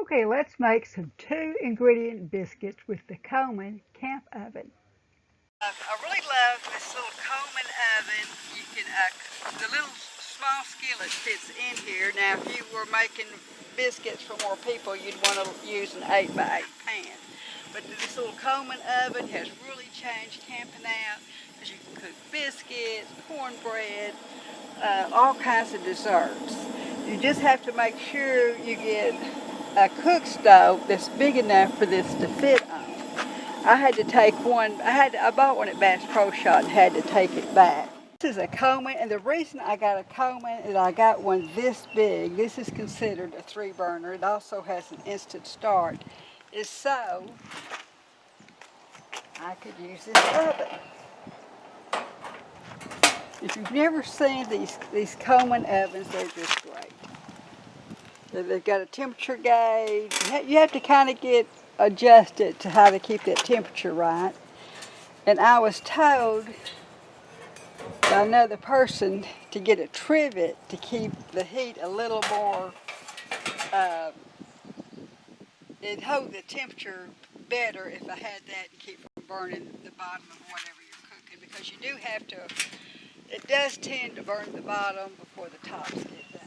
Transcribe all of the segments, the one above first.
Okay, let's make some 2-ingredient biscuits with the Coleman Camp Oven. I really love this little Coleman oven. You can, the little small skillet fits in here. Now, if you were making biscuits for more people, you'd want to use an 8x8 pan. But this little Coleman oven has really changed camping out, because you can cook biscuits, cornbread, all kinds of desserts. You just have to make sure you get a cook stove that's big enough for this to fit on. I had to take one, I bought one at Bass Pro Shop and had to take it back. This is a Coleman, and the reason I got a Coleman is I got one this big. This is considered a 3-burner. It also has an instant start. Is so I could use this oven. If you've never seen these Coleman ovens, they're just great. They've got a temperature gauge. You have to kind of get adjusted to how to keep that temperature right. And I was told by another person to get a trivet to keep the heat a little more, it'd hold the temperature better if I had that and keep from burning the bottom of whatever you're cooking, because you do have to, it does tend to burn the bottom before the tops get done.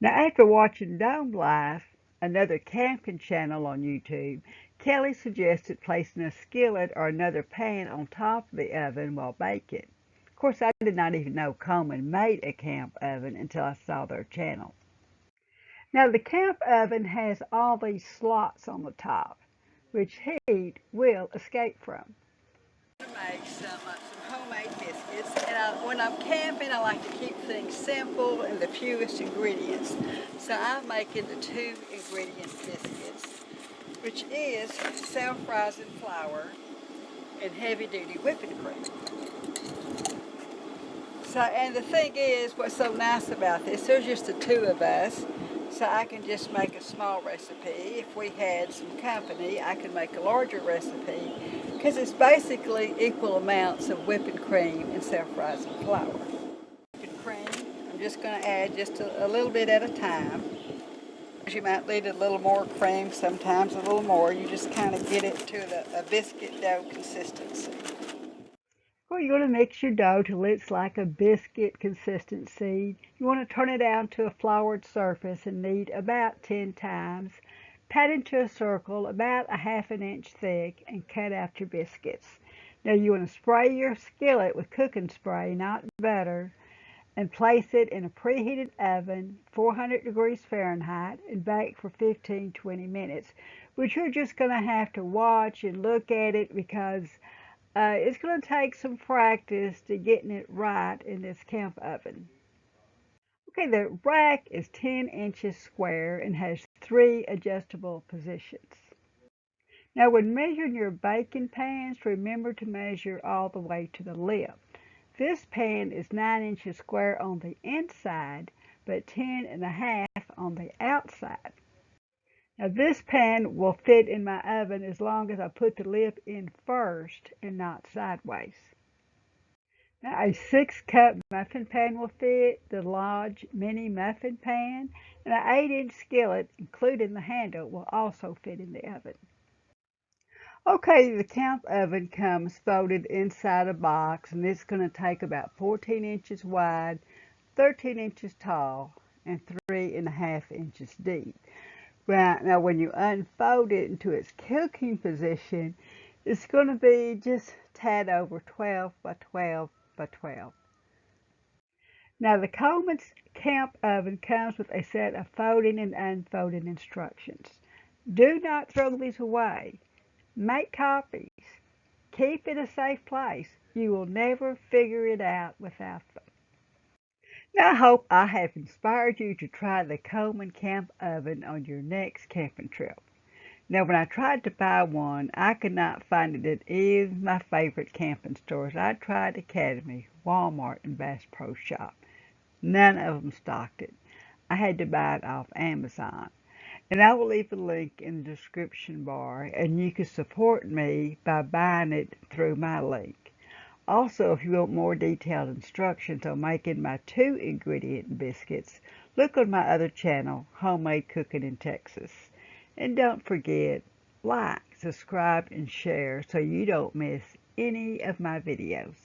Now, after watching Dome Life, another camping channel on YouTube, Kelly suggested placing a skillet or another pan on top of the oven while baking. Of course, I did not even know Coleman made a camp oven until I saw their channel. Now, the camp oven has all these slots on the top, which heat will escape from. To make some homemade biscuits, and when I'm camping, I like to keep things simple and the fewest ingredients. So I'm making the 2-ingredient biscuits, which is self-rising flour and heavy-duty whipping cream. So, and the thing is, what's so nice about this, there's just the 2 of us, so I can just make a small recipe. If we had some company, I could make a larger recipe, because it's basically equal amounts of whipping cream and self-rising flour. Whipping cream, I'm just going to add just a little bit at a time. You might need a little more cream, sometimes a little more. You just kind of get it to a biscuit dough consistency. Well, you're going to mix your dough till it's like a biscuit consistency. You want to turn it out to a floured surface and knead about 10 times. Pat into a circle about a ½ inch thick and cut out your biscuits. Now you want to spray your skillet with cooking spray, not butter, and place it in a preheated oven, 400 degrees Fahrenheit, and bake for 15-20 minutes, which you're just going to have to watch and look at it, because it's going to take some practice to getting it right in this camp oven. Okay, the rack is 10 inches square and has 3 adjustable positions. Now, when measuring your baking pans, remember to measure all the way to the lip. This pan is 9 inches square on the inside, but 10.5 on the outside. Now, this pan will fit in my oven as long as I put the lip in first and not sideways. Now, a 6-cup muffin pan will fit, the Lodge mini muffin pan, and an 8-inch skillet, including the handle, will also fit in the oven. Okay, the camp oven comes folded inside a box, and it's going to take about 14 inches wide, 13 inches tall, and 3.5 inches deep. Right, now when you unfold it into its cooking position, it's going to be just a tad over 12 by 12 by 12. Now the Coleman Camp Oven comes with a set of folding and unfolding instructions. Do not throw these away. Make copies. Keep it a safe place. You will never figure it out without them. Now I hope I have inspired you to try the Coleman Camp Oven on your next camping trip. Now when I tried to buy one, I could not find it at any of my favorite camping stores. I tried Academy, Walmart, and Bass Pro Shop. None of them stocked it. I had to buy it off Amazon. And I will leave a link in the description bar, and you can support me by buying it through my link. Also, if you want more detailed instructions on making my 2-ingredient biscuits, look on my other channel, Homemade Cooking in Texas. And don't forget, like, subscribe, and share so you don't miss any of my videos.